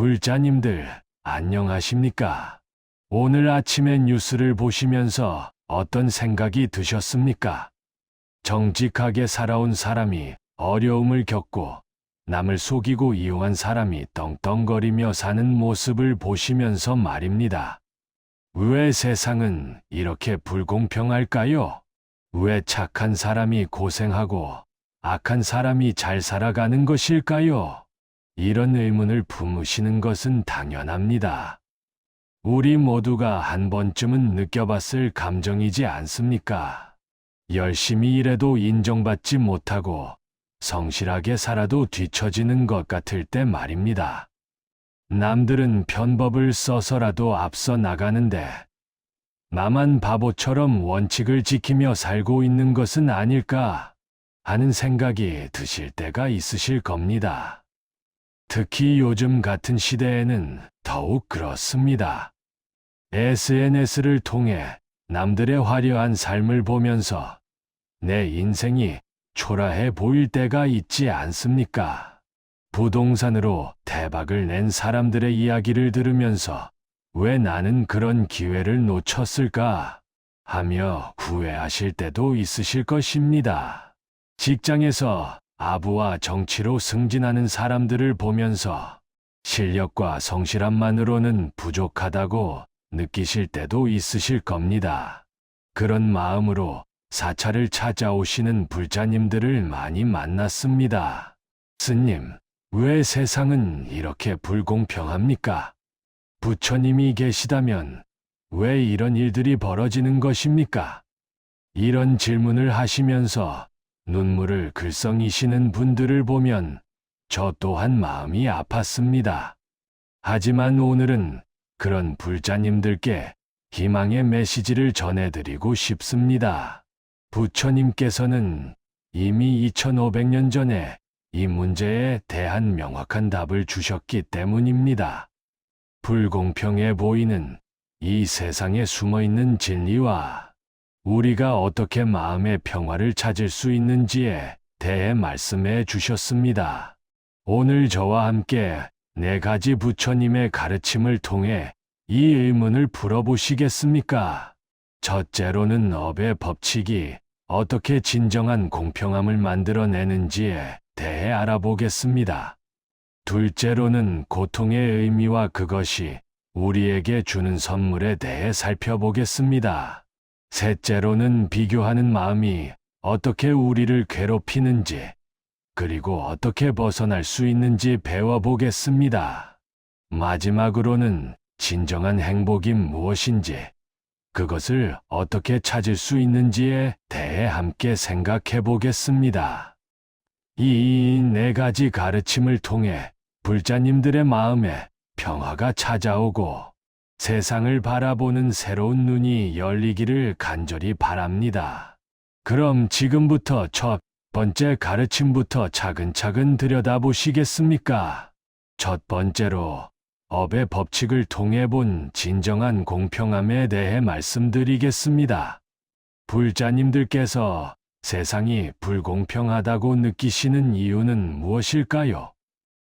불자님들, 안녕하십니까? 오늘 아침에 뉴스를 보시면서 어떤 생각이 드셨습니까? 정직하게 살아온 사람이 어려움을 겪고 남을 속이고 이용한 사람이 떵떵거리며 사는 모습을 보시면서 말입니다. 왜 세상은 이렇게 불공평할까요? 왜 착한 사람이 고생하고 악한 사람이 잘 살아가는 것일까요? 이런 의문을 품으시는 것은 당연합니다. 우리 모두가 한 번쯤은 느껴봤을 감정이지 않습니까? 열심히 일해도 인정받지 못하고 성실하게 살아도 뒤처지는 것 같을 때 말입니다. 남들은 편법을 써서라도 앞서 나가는데 나만 바보처럼 원칙을 지키며 살고 있는 것은 아닐까 하는 생각이 드실 때가 있으실 겁니다. 특히 요즘 같은 시대에는 더욱 그렇습니다. SNS를 통해 남들의 화려한 삶을 보면서 내 인생이 초라해 보일 때가 있지 않습니까? 부동산으로 대박을 낸 사람들의 이야기를 들으면서 왜 나는 그런 기회를 놓쳤을까 하며 후회하실 때도 있으실 것입니다. 직장에서 아부와 정치로 승진하는 사람들을 보면서 실력과 성실함만으로는 부족하다고 느끼실 때도 있으실 겁니다. 그런 마음으로 사찰을 찾아오시는 불자님들을 많이 만났습니다. 스님, 왜 세상은 이렇게 불공평합니까? 부처님이 계시다면 왜 이런 일들이 벌어지는 것입니까? 이런 질문을 하시면서 눈물을 글썽이시는 분들을 보면 저 또한 마음이 아팠습니다. 하지만 오늘은 그런 불자님들께 희망의 메시지를 전해드리고 싶습니다. 부처님께서는 이미 2500년 전에 이 문제에 대한 명확한 답을 주셨기 때문입니다. 불공평해 보이는 이 세상에 숨어있는 진리와 우리가 어떻게 마음의 평화를 찾을 수 있는지에 대해 말씀해 주셨습니다. 오늘 저와 함께 4가지 부처님의 가르침을 통해 이 의문을 풀어보시겠습니까? 첫째로는 업의 법칙이 어떻게 진정한 공평함을 만들어내는지에 대해 알아보겠습니다. 둘째로는 고통의 의미와 그것이 우리에게 주는 선물에 대해 살펴보겠습니다. 셋째로는 비교하는 마음이 어떻게 우리를 괴롭히는지, 그리고 어떻게 벗어날 수 있는지 배워보겠습니다. 마지막으로는 진정한 행복이 무엇인지, 그것을 어떻게 찾을 수 있는지에 대해 함께 생각해 보겠습니다. 이 4가지 가르침을 통해 불자님들의 마음에 평화가 찾아오고 세상을 바라보는 새로운 눈이 열리기를 간절히 바랍니다. 그럼 지금부터 첫 번째 가르침부터 차근차근 들여다보시겠습니까? 첫 번째로 업의 법칙을 통해 본 진정한 공평함에 대해 말씀드리겠습니다. 불자님들께서 세상이 불공평하다고 느끼시는 이유는 무엇일까요?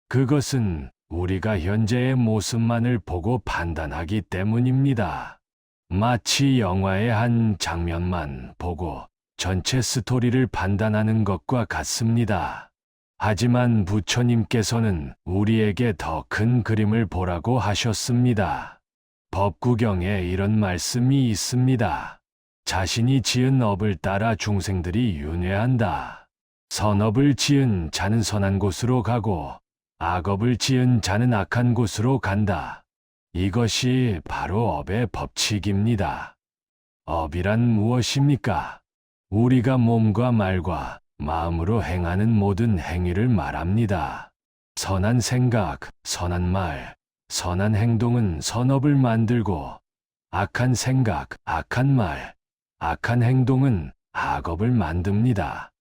그것은 우리가 현재의 모습만을 보고 판단하기 때문입니다. 마치 영화의 한 장면만 보고 전체 스토리를 판단하는 것과 같습니다. 하지만 부처님께서는 우리에게 더 큰 그림을 보라고 하셨습니다. 법구경에 이런 말씀이 있습니다. 자신이 지은 업을 따라 중생들이 윤회한다. 선업을 지은 자는 선한 곳으로 가고 악업을 지은 자는 악한 곳으로 간다. 이것이 바로 업의 법칙입니다. 업이란 무엇입니까? 우리가 몸과 말과 마음으로 행하는 모든 행위를 말합니다. 선한 생각, 선한 말, 선한 행동은 선업을 만들고 악한 생각, 악한 말, 악한 행동은 악업을 만듭니다.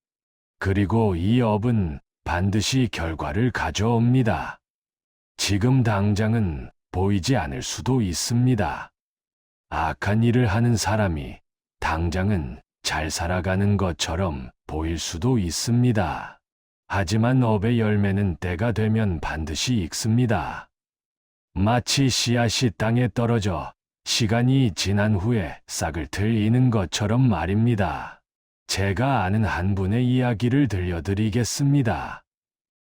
그리고 이 업은 반드시 결과를 가져옵니다. 지금 당장은 보이지 않을 수도 있습니다. 악한 일을 하는 사람이 당장은 잘 살아가는 것처럼 보일 수도 있습니다. 하지만 업의 열매는 때가 되면 반드시 익습니다. 마치 씨앗이 땅에 떨어져 시간이 지난 후에 싹을 트이는 것처럼 말입니다. 제가 아는 한 분의 이야기를 들려드리겠습니다.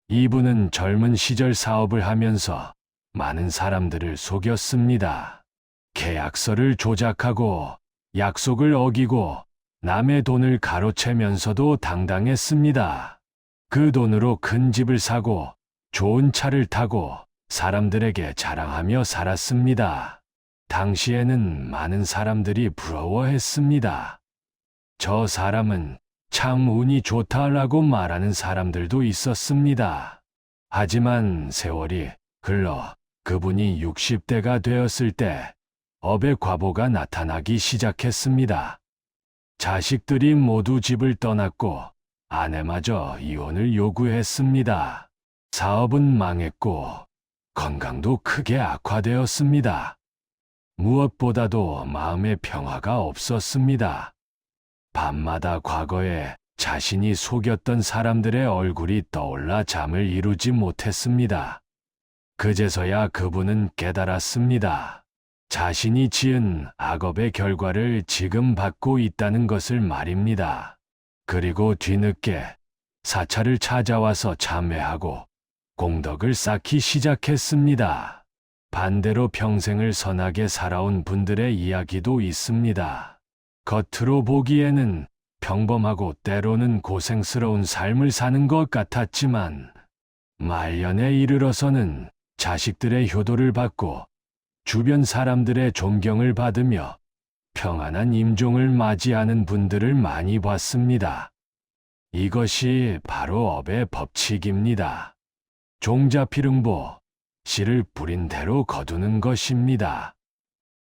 이분은 젊은 시절 사업을 하면서 많은 사람들을 속였습니다. 계약서를 조작하고 약속을 어기고 남의 돈을 가로채면서도 당당했습니다. 그 돈으로 큰 집을 사고 좋은 차를 타고 사람들에게 자랑하며 살았습니다. 당시에는 많은 사람들이 부러워했습니다. 저 사람은 참 운이 좋다라고 말하는 사람들도 있었습니다. 하지만 세월이 흘러 그분이 60대가 되었을 때 업의 과보가 나타나기 시작했습니다. 자식들이 모두 집을 떠났고 아내마저 이혼을 요구했습니다. 사업은 망했고 건강도 크게 악화되었습니다. 무엇보다도 마음의 평화가 없었습니다. 밤마다 과거에 자신이 속였던 사람들의 얼굴이 떠올라 잠을 이루지 못했습니다. 그제서야 그분은 깨달았습니다. 자신이 지은 악업의 결과를 지금 받고 있다는 것을 말입니다. 그리고 뒤늦게 사찰을 찾아와서 참회하고 공덕을 쌓기 시작했습니다. 반대로 평생을 선하게 살아온 분들의 이야기도 있습니다. 겉으로 보기에는 평범하고 때로는 고생스러운 삶을 사는 것 같았지만 말년에 이르러서는 자식들의 효도를 받고 주변 사람들의 존경을 받으며 평안한 임종을 맞이하는 분들을 많이 봤습니다. 이것이 바로 업의 법칙입니다. 종자필응보, 씨를 뿌린 대로 거두는 것입니다.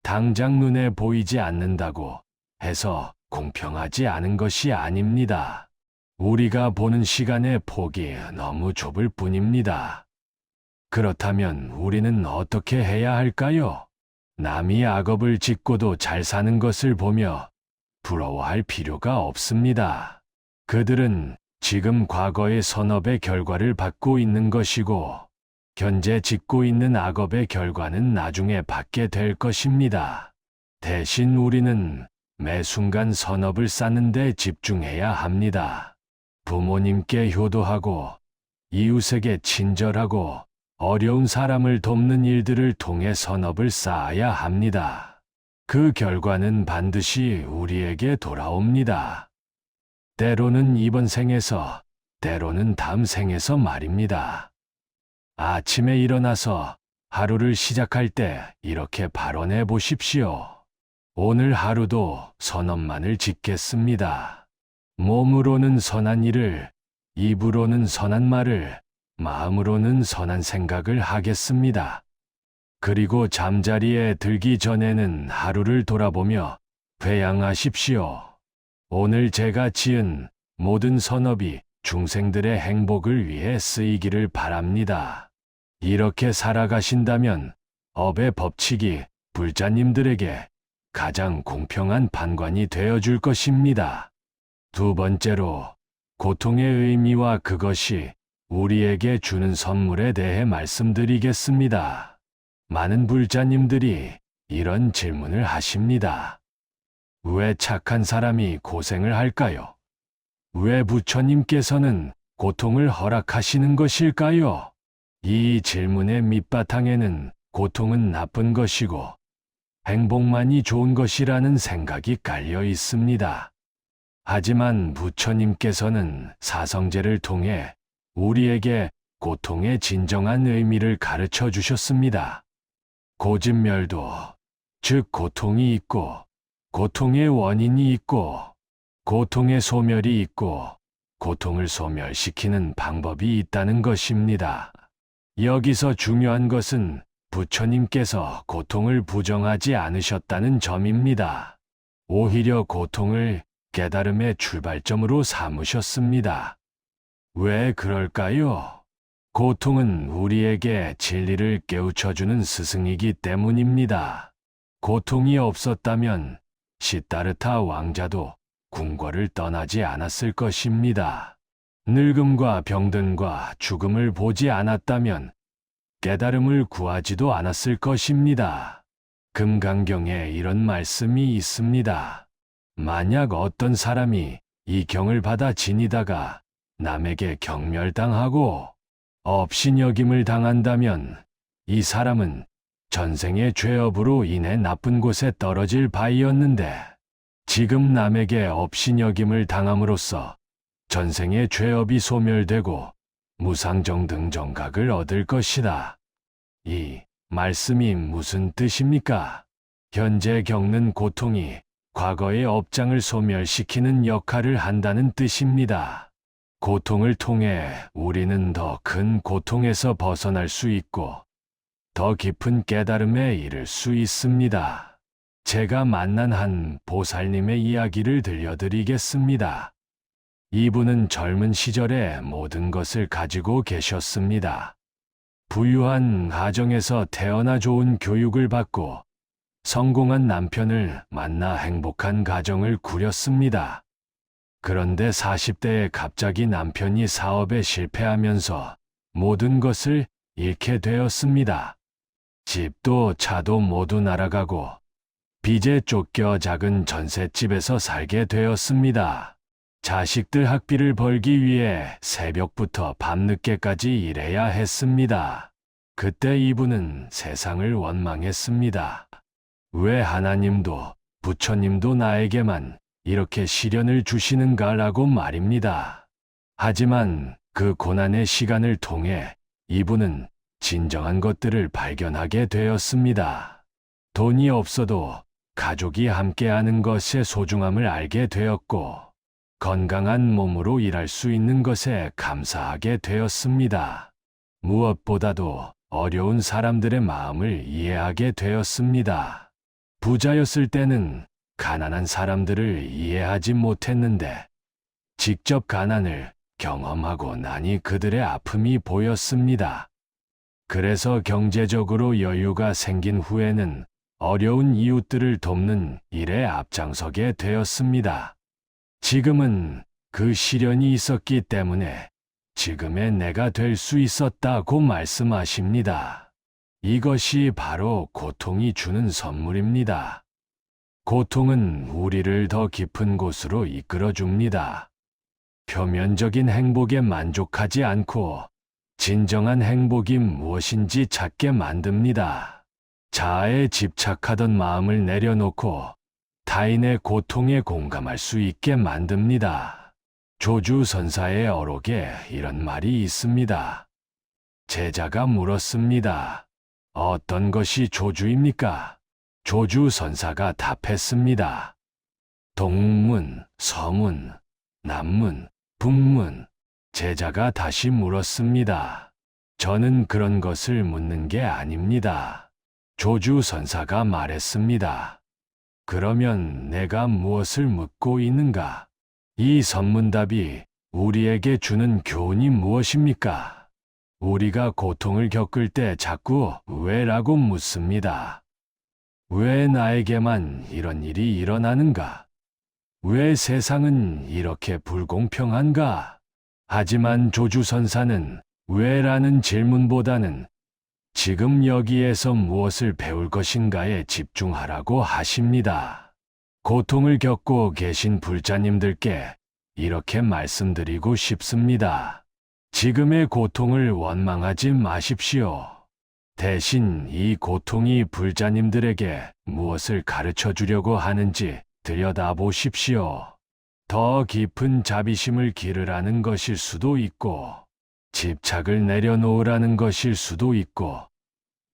당장 눈에 보이지 않는다고 해서 공평하지 않은 것이 아닙니다. 우리가 보는 시간의 폭이 너무 좁을 뿐입니다. 그렇다면 우리는 어떻게 해야 할까요? 남이 악업을 짓고도 잘 사는 것을 보며 부러워할 필요가 없습니다. 그들은 지금 과거의 선업의 결과를 받고 있는 것이고 현재 짓고 있는 악업의 결과는 나중에 받게 될 것입니다. 대신 우리는 매 순간 선업을 쌓는 데 집중해야 합니다. 부모님께 효도하고 이웃에게 친절하고 어려운 사람을 돕는 일들을 통해 선업을 쌓아야 합니다. 그 결과는 반드시 우리에게 돌아옵니다. 때로는 이번 생에서, 때로는 다음 생에서 말입니다. 아침에 일어나서 하루를 시작할 때 이렇게 발언해 보십시오. 오늘 하루도 선업만을 짓겠습니다. 몸으로는 선한 일을, 입으로는 선한 말을, 마음으로는 선한 생각을 하겠습니다. 그리고 잠자리에 들기 전에는 하루를 돌아보며 회양하십시오. 오늘 제가 지은 모든 선업이 중생들의 행복을 위해 쓰이기를 바랍니다. 이렇게 살아가신다면 업의 법칙이 불자님들에게 가장 공평한 판관이 되어줄 것입니다. 두 번째로, 고통의 의미와 그것이 우리에게 주는 선물에 대해 말씀드리겠습니다. 많은 불자님들이 이런 질문을 하십니다. 왜 착한 사람이 고생을 할까요? 왜 부처님께서는 고통을 허락하시는 것일까요? 이 질문의 밑바탕에는 고통은 나쁜 것이고 행복만이 좋은 것이라는 생각이 깔려 있습니다. 하지만 부처님께서는 사성제를 통해 우리에게 고통의 진정한 의미를 가르쳐 주셨습니다. 고진멸도, 즉 고통이 있고, 고통의 원인이 있고, 고통의 소멸이 있고, 고통을 소멸시키는 방법이 있다는 것입니다. 여기서 중요한 것은 부처님께서 고통을 부정하지 않으셨다는 점입니다. 오히려 고통을 깨달음의 출발점으로 삼으셨습니다. 왜 그럴까요? 고통은 우리에게 진리를 깨우쳐주는 스승이기 때문입니다. 고통이 없었다면 시타르타 왕자도 궁궐을 떠나지 않았을 것입니다. 늙음과 병든과 죽음을 보지 않았다면 깨달음을 구하지도 않았을 것입니다. 금강경에 이런 말씀이 있습니다. 만약 어떤 사람이 이 경을 받아 지니다가 남에게 경멸당하고 업신여김을 당한다면 이 사람은 전생의 죄업으로 인해 나쁜 곳에 떨어질 바이었는데 지금 남에게 업신여김을 당함으로써 전생의 죄업이 소멸되고 무상정등정각을 얻을 것이다. 이 말씀이 무슨 뜻입니까? 현재 겪는 고통이 과거의 업장을 소멸시키는 역할을 한다는 뜻입니다. 고통을 통해 우리는 더 큰 고통에서 벗어날 수 있고 더 깊은 깨달음에 이를 수 있습니다. 제가 만난 한 보살님의 이야기를 들려드리겠습니다. 이분은 젊은 시절에 모든 것을 가지고 계셨습니다. 부유한 가정에서 태어나 좋은 교육을 받고 성공한 남편을 만나 행복한 가정을 꾸렸습니다. 그런데 40대에 갑자기 남편이 사업에 실패하면서 모든 것을 잃게 되었습니다. 집도 차도 모두 날아가고 빚에 쫓겨 작은 전셋집에서 살게 되었습니다. 자식들 학비를 벌기 위해 새벽부터 밤늦게까지 일해야 했습니다. 그때 이분은 세상을 원망했습니다. 왜 하나님도 부처님도 나에게만 이렇게 시련을 주시는가라고 말입니다. 하지만 그 고난의 시간을 통해 이분은 진정한 것들을 발견하게 되었습니다. 돈이 없어도 가족이 함께하는 것의 소중함을 알게 되었고 건강한 몸으로 일할 수 있는 것에 감사하게 되었습니다. 무엇보다도 어려운 사람들의 마음을 이해하게 되었습니다. 부자였을 때는 가난한 사람들을 이해하지 못했는데 직접 가난을 경험하고 나니 그들의 아픔이 보였습니다. 그래서 경제적으로 여유가 생긴 후에는 어려운 이웃들을 돕는 일에 앞장서게 되었습니다. 지금은 그 시련이 있었기 때문에 지금의 내가 될 수 있었다고 말씀하십니다. 이것이 바로 고통이 주는 선물입니다. 고통은 우리를 더 깊은 곳으로 이끌어줍니다. 표면적인 행복에 만족하지 않고 진정한 행복이 무엇인지 찾게 만듭니다. 자아에 집착하던 마음을 내려놓고 타인의 고통에 공감할 수 있게 만듭니다. 조주선사의 어록에 이런 말이 있습니다. 제자가 물었습니다. 어떤 것이 조주입니까? 조주선사가 답했습니다. 동문, 서문, 남문, 북문. 제자가 다시 물었습니다. 저는 그런 것을 묻는 게 아닙니다. 조주선사가 말했습니다. 그러면 내가 무엇을 묻고 있는가? 이 선문답이 우리에게 주는 교훈이 무엇입니까? 우리가 고통을 겪을 때 자꾸 왜라고 묻습니다. 왜 나에게만 이런 일이 일어나는가? 왜 세상은 이렇게 불공평한가? 하지만 조주선사는 왜라는 질문보다는 지금 여기에서 무엇을 배울 것인가에 집중하라고 하십니다. 고통을 겪고 계신 불자님들께 이렇게 말씀드리고 싶습니다. 지금의 고통을 원망하지 마십시오. 대신 이 고통이 불자님들에게 무엇을 가르쳐 주려고 하는지 들여다보십시오. 더 깊은 자비심을 기르라는 것일 수도 있고, 집착을 내려놓으라는 것일 수도 있고,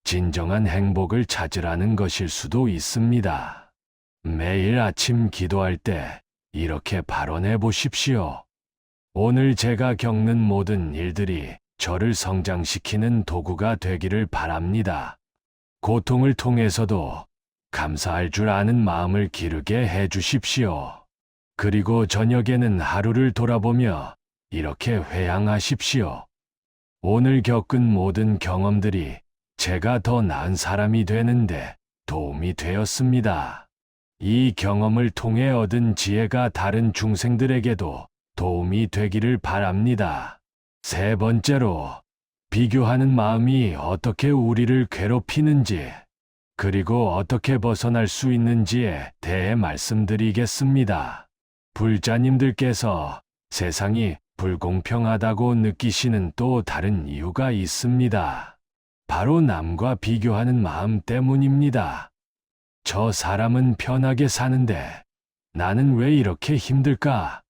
진정한 행복을 찾으라는 것일 수도 있습니다. 매일 아침 기도할 때 이렇게 발언해 보십시오. 오늘 제가 겪는 모든 일들이 저를 성장시키는 도구가 되기를 바랍니다. 고통을 통해서도 감사할 줄 아는 마음을 기르게 해 주십시오. 그리고 저녁에는 하루를 돌아보며 이렇게 회향하십시오. 오늘 겪은 모든 경험들이 제가 더 나은 사람이 되는데 도움이 되었습니다. 이 경험을 통해 얻은 지혜가 다른 중생들에게도 도움이 되기를 바랍니다. 세 번째로, 비교하는 마음이 어떻게 우리를 괴롭히는지, 그리고 어떻게 벗어날 수 있는지에 대해 말씀드리겠습니다. 불자님들께서 세상이 불공평하다고 느끼시는 또 다른 이유가 있습니다. 바로 남과 비교하는 마음 때문입니다. 저 사람은 편하게 사는데 나는 왜 이렇게 힘들까?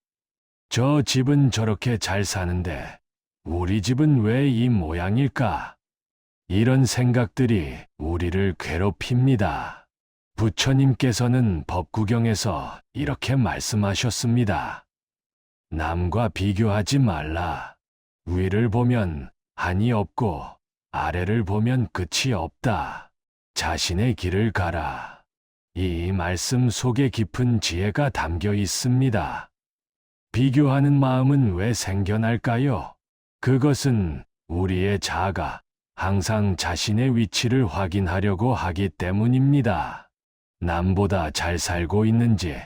저 집은 저렇게 잘 사는데 우리 집은 왜 이 모양일까? 이런 생각들이 우리를 괴롭힙니다. 부처님께서는 법구경에서 이렇게 말씀하셨습니다. 남과 비교하지 말라. 위를 보면 한이 없고 아래를 보면 끝이 없다. 자신의 길을 가라. 이 말씀 속에 깊은 지혜가 담겨 있습니다. 비교하는 마음은 왜 생겨날까요? 그것은 우리의 자아가 항상 자신의 위치를 확인하려고 하기 때문입니다. 남보다 잘 살고 있는지,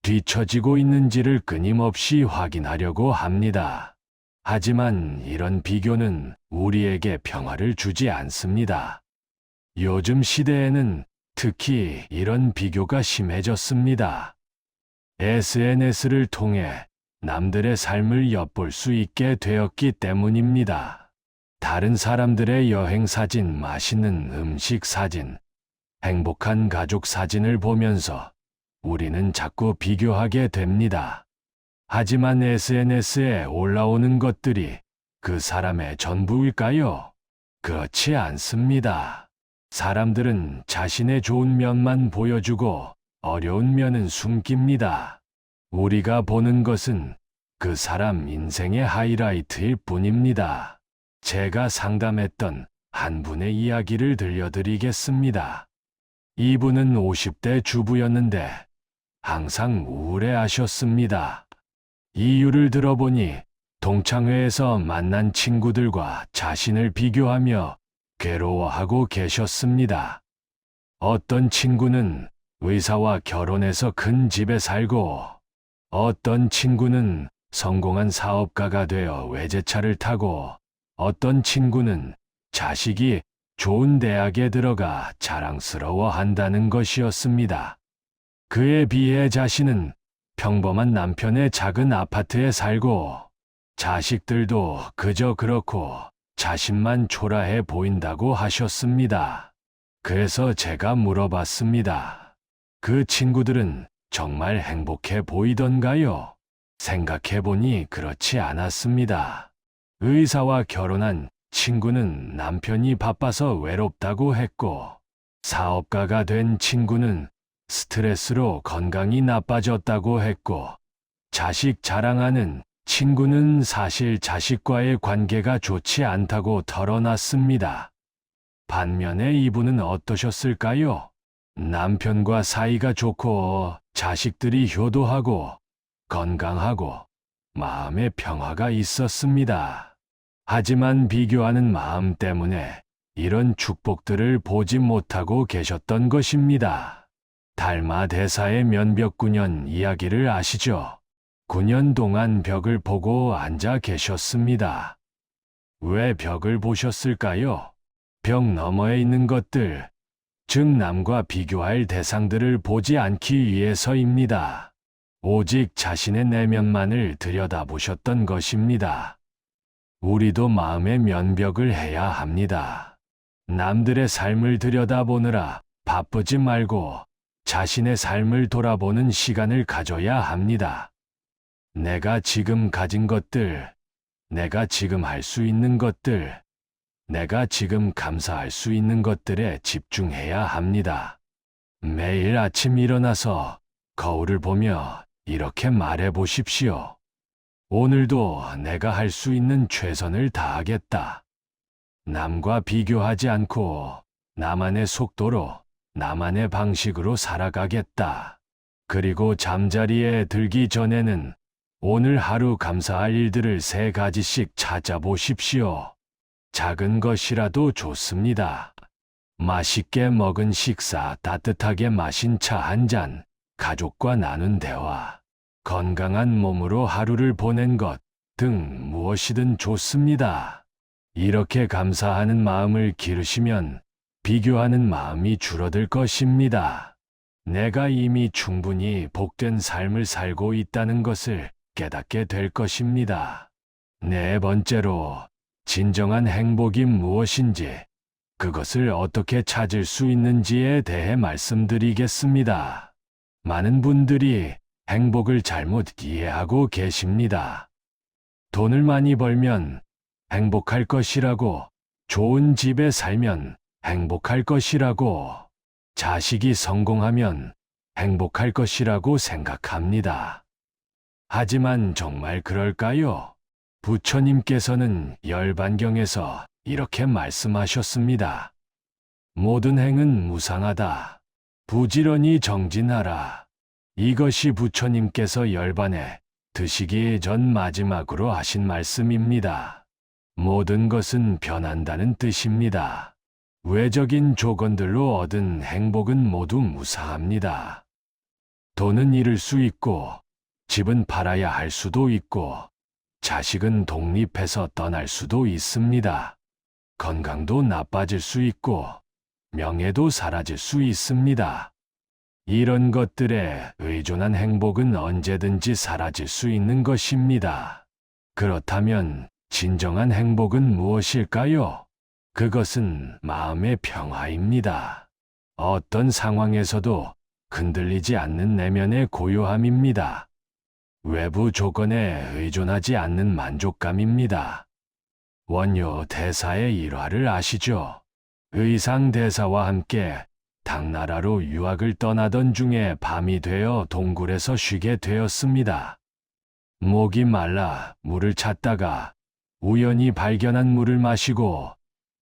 뒤처지고 있는지를 끊임없이 확인하려고 합니다. 하지만 이런 비교는 우리에게 평화를 주지 않습니다. 요즘 시대에는 특히 이런 비교가 심해졌습니다. SNS를 통해 남들의 삶을 엿볼 수 있게 되었기 때문입니다. 다른 사람들의 여행 사진, 맛있는 음식 사진, 행복한 가족 사진을 보면서 우리는 자꾸 비교하게 됩니다. 하지만 SNS에 올라오는 것들이 그 사람의 전부일까요? 그렇지 않습니다. 사람들은 자신의 좋은 면만 보여주고 어려운 면은 숨깁니다. 우리가 보는 것은 그 사람 인생의 하이라이트일 뿐입니다. 제가 상담했던 한 분의 이야기를 들려드리겠습니다. 이분은 50대 주부였는데 항상 우울해하셨습니다. 이유를 들어보니 동창회에서 만난 친구들과 자신을 비교하며 괴로워하고 계셨습니다. 어떤 친구는 의사와 결혼해서 큰 집에 살고, 어떤 친구는 성공한 사업가가 되어 외제차를 타고, 어떤 친구는 자식이 좋은 대학에 들어가 자랑스러워한다는 것이었습니다. 그에 비해 자신은 평범한 남편의 작은 아파트에 살고, 자식들도 그저 그렇고 자신만 초라해 보인다고 하셨습니다. 그래서 제가 물어봤습니다. 그 친구들은 정말 행복해 보이던가요? 생각해보니 그렇지 않았습니다. 의사와 결혼한 친구는 남편이 바빠서 외롭다고 했고, 사업가가 된 친구는 스트레스로 건강이 나빠졌다고 했고, 자식 자랑하는 친구는 사실 자식과의 관계가 좋지 않다고 털어놨습니다. 반면에 이분은 어떠셨을까요? 남편과 사이가 좋고, 자식들이 효도하고, 건강하고, 마음의 평화가 있었습니다. 하지만 비교하는 마음 때문에 이런 축복들을 보지 못하고 계셨던 것입니다. 달마 대사의 면벽 9년 이야기를 아시죠? 9년 동안 벽을 보고 앉아 계셨습니다. 왜 벽을 보셨을까요? 벽 너머에 있는 것들, 즉 남과 비교할 대상들을 보지 않기 위해서입니다. 오직 자신의 내면만을 들여다보셨던 것입니다. 우리도 마음의 면벽을 해야 합니다. 남들의 삶을 들여다보느라 바쁘지 말고 자신의 삶을 돌아보는 시간을 가져야 합니다. 내가 지금 가진 것들, 내가 지금 할 수 있는 것들, 내가 지금 감사할 수 있는 것들에 집중해야 합니다. 매일 아침 일어나서 거울을 보며 이렇게 말해 보십시오. 오늘도 내가 할 수 있는 최선을 다하겠다. 남과 비교하지 않고 나만의 속도로, 나만의 방식으로 살아가겠다. 그리고 잠자리에 들기 전에는 오늘 하루 감사할 일들을 3가지씩 찾아보십시오. 작은 것이라도 좋습니다. 맛있게 먹은 식사, 따뜻하게 마신 차 한 잔, 가족과 나눈 대화, 건강한 몸으로 하루를 보낸 것 등 무엇이든 좋습니다. 이렇게 감사하는 마음을 기르시면 비교하는 마음이 줄어들 것입니다. 내가 이미 충분히 복된 삶을 살고 있다는 것을 깨닫게 될 것입니다. 네 번째로, 진정한 행복이 무엇인지, 그것을 어떻게 찾을 수 있는지에 대해 말씀드리겠습니다. 많은 분들이 행복을 잘못 이해하고 계십니다. 돈을 많이 벌면 행복할 것이라고, 좋은 집에 살면 행복할 것이라고, 자식이 성공하면 행복할 것이라고 생각합니다. 하지만 정말 그럴까요? 부처님께서는 열반경에서 이렇게 말씀하셨습니다. 모든 행은 무상하다. 부지런히 정진하라. 이것이 부처님께서 열반에 드시기 전 마지막으로 하신 말씀입니다. 모든 것은 변한다는 뜻입니다. 외적인 조건들로 얻은 행복은 모두 무상합니다. 돈은 잃을 수 있고, 집은 팔아야 할 수도 있고, 자식은 독립해서 떠날 수도 있습니다. 건강도 나빠질 수 있고, 명예도 사라질 수 있습니다. 이런 것들에 의존한 행복은 언제든지 사라질 수 있는 것입니다. 그렇다면 진정한 행복은 무엇일까요? 그것은 마음의 평화입니다. 어떤 상황에서도 흔들리지 않는 내면의 고요함입니다. 외부 조건에 의존하지 않는 만족감입니다. 원효 대사의 일화를 아시죠? 의상 대사와 함께 당나라로 유학을 떠나던 중에 밤이 되어 동굴에서 쉬게 되었습니다. 목이 말라 물을 찾다가 우연히 발견한 물을 마시고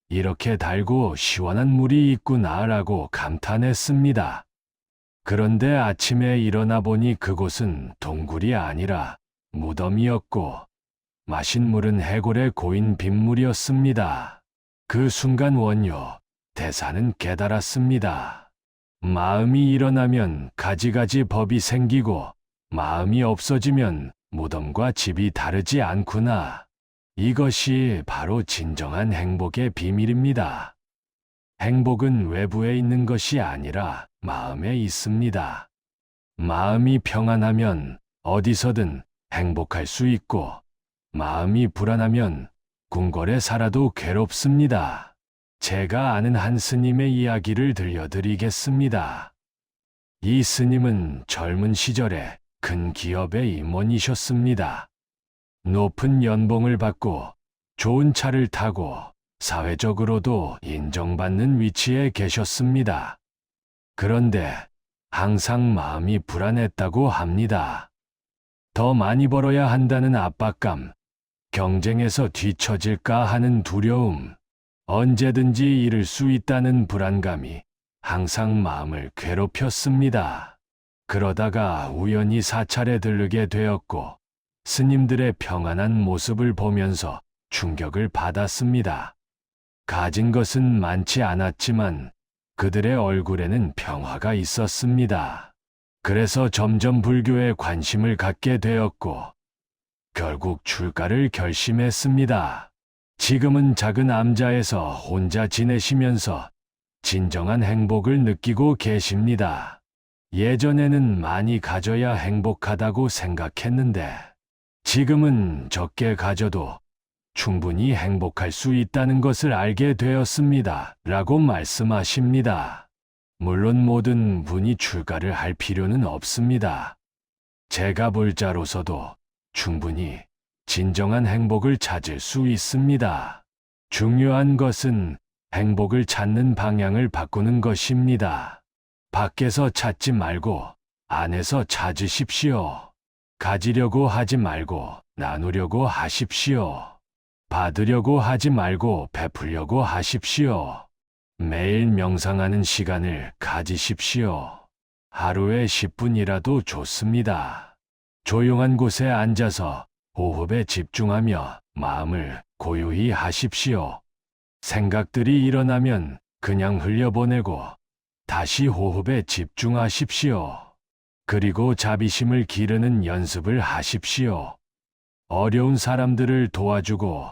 이렇게 달고 시원한 물이 있구나라고 감탄했습니다. 그런데 아침에 일어나 보니 그곳은 동굴이 아니라 무덤이었고 마신 물은 해골에 고인 빗물이었습니다. 그 순간 원효 대사는 깨달았습니다. 마음이 일어나면 가지가지 법이 생기고 마음이 없어지면 무덤과 집이 다르지 않구나. 이것이 바로 진정한 행복의 비밀입니다. 행복은 외부에 있는 것이 아니라 마음에 있습니다. 마음이 평안하면 어디서든 행복할 수 있고, 마음이 불안하면 궁궐에 살아도 괴롭습니다. 제가 아는 한 스님의 이야기를 들려드리겠습니다. 이 스님은 젊은 시절에 큰 기업의 임원이셨습니다. 높은 연봉을 받고 좋은 차를 타고 사회적으로도 인정받는 위치에 계셨습니다. 그런데 항상 마음이 불안했다고 합니다. 더 많이 벌어야 한다는 압박감, 경쟁에서 뒤처질까 하는 두려움, 언제든지 잃을 수 있다는 불안감이 항상 마음을 괴롭혔습니다. 그러다가 우연히 사찰에 들르게 되었고 스님들의 평안한 모습을 보면서 충격을 받았습니다. 가진 것은 많지 않았지만 그들의 얼굴에는 평화가 있었습니다. 그래서 점점 불교에 관심을 갖게 되었고 결국 출가를 결심했습니다. 지금은 작은 암자에서 혼자 지내시면서 진정한 행복을 느끼고 계십니다. 예전에는 많이 가져야 행복하다고 생각했는데 지금은 적게 가져도 충분히 행복할 수 있다는 것을 알게 되었습니다. 라고 말씀하십니다. 물론 모든 분이 출가를 할 필요는 없습니다. 제가 볼 자로서도 충분히 진정한 행복을 찾을 수 있습니다. 중요한 것은 행복을 찾는 방향을 바꾸는 것입니다. 밖에서 찾지 말고 안에서 찾으십시오. 가지려고 하지 말고 나누려고 하십시오. 받으려고 하지 말고 베풀려고 하십시오. 매일 명상하는 시간을 가지십시오. 하루에 10분이라도 좋습니다. 조용한 곳에 앉아서 호흡에 집중하며 마음을 고요히 하십시오. 생각들이 일어나면 그냥 흘려보내고 다시 호흡에 집중하십시오. 그리고 자비심을 기르는 연습을 하십시오. 어려운 사람들을 도와주고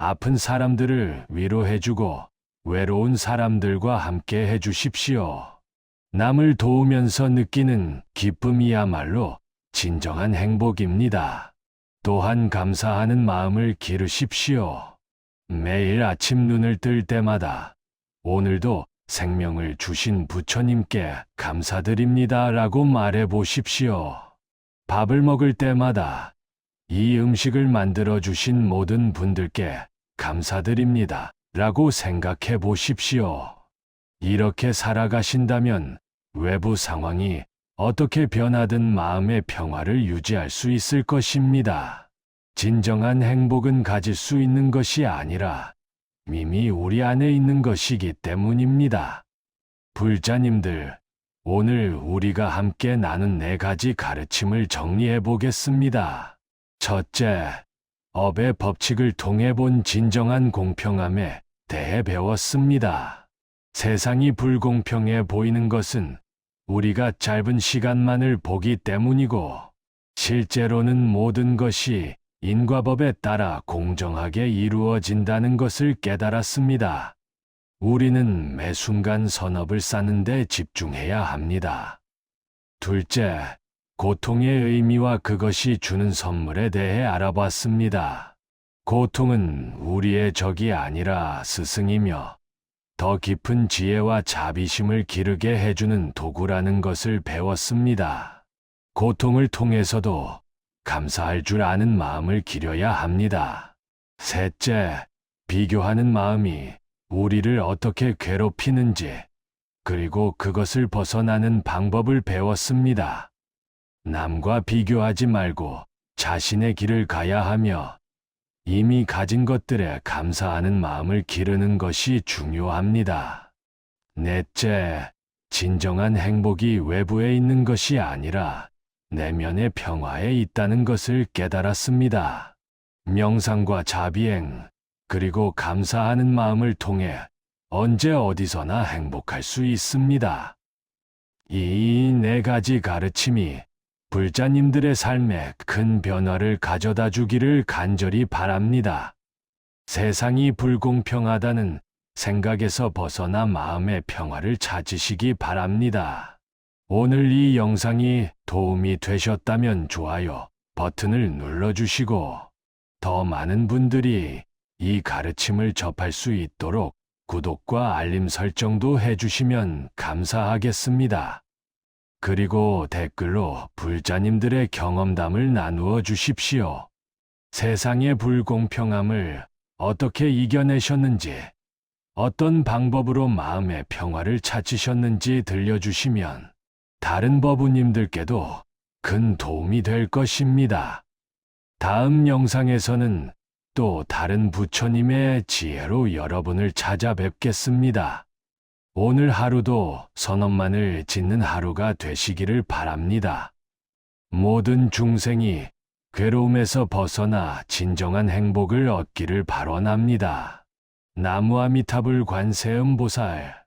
아픈 사람들을 위로해주고 외로운 사람들과 함께 해주십시오. 남을 도우면서 느끼는 기쁨이야말로 진정한 행복입니다. 또한 감사하는 마음을 기르십시오. 매일 아침 눈을 뜰 때마다 오늘도 생명을 주신 부처님께 감사드립니다라고 말해 보십시오. 밥을 먹을 때마다 이 음식을 만들어 주신 모든 분들께 감사드립니다 라고 생각해 보십시오. 이렇게 살아가신다면 외부 상황이 어떻게 변하든 마음의 평화를 유지할 수 있을 것입니다. 진정한 행복은 가질 수 있는 것이 아니라 이미 우리 안에 있는 것이기 때문입니다. 불자님들, 오늘 우리가 함께 나눈 4가지 가르침을 정리해 보겠습니다. 첫째, 업의 법칙을 통해 본 진정한 공평함에 대해 배웠습니다. 세상이 불공평해 보이는 것은 우리가 짧은 시간만을 보기 때문이고, 실제로는 모든 것이 인과법에 따라 공정하게 이루어진다는 것을 깨달았습니다. 우리는 매 순간 선업을 쌓는 데 집중해야 합니다. 둘째, 고통의 의미와 그것이 주는 선물에 대해 알아봤습니다. 고통은 우리의 적이 아니라 스승이며 더 깊은 지혜와 자비심을 기르게 해주는 도구라는 것을 배웠습니다. 고통을 통해서도 감사할 줄 아는 마음을 기려야 합니다. 셋째, 비교하는 마음이 우리를 어떻게 괴롭히는지, 그리고 그것을 벗어나는 방법을 배웠습니다. 남과 비교하지 말고 자신의 길을 가야 하며 이미 가진 것들에 감사하는 마음을 기르는 것이 중요합니다. 넷째, 진정한 행복이 외부에 있는 것이 아니라 내면의 평화에 있다는 것을 깨달았습니다. 명상과 자비행, 그리고 감사하는 마음을 통해 언제 어디서나 행복할 수 있습니다. 이 4가지 가르침이 불자님들의 삶에 큰 변화를 가져다 주기를 간절히 바랍니다. 세상이 불공평하다는 생각에서 벗어나 마음의 평화를 찾으시기 바랍니다. 오늘 이 영상이 도움이 되셨다면 좋아요 버튼을 눌러주시고 더 많은 분들이 이 가르침을 접할 수 있도록 구독과 알림 설정도 해주시면 감사하겠습니다. 그리고 댓글로 불자님들의 경험담을 나누어 주십시오. 세상의 불공평함을 어떻게 이겨내셨는지, 어떤 방법으로 마음의 평화를 찾으셨는지 들려주시면 다른 법우님들께도 큰 도움이 될 것입니다. 다음 영상에서는 또 다른 부처님의 지혜로 여러분을 찾아뵙겠습니다. 오늘 하루도 선업만을 짓는 하루가 되시기를 바랍니다. 모든 중생이 괴로움에서 벗어나 진정한 행복을 얻기를 발원합니다. 나무아미타불 관세음보살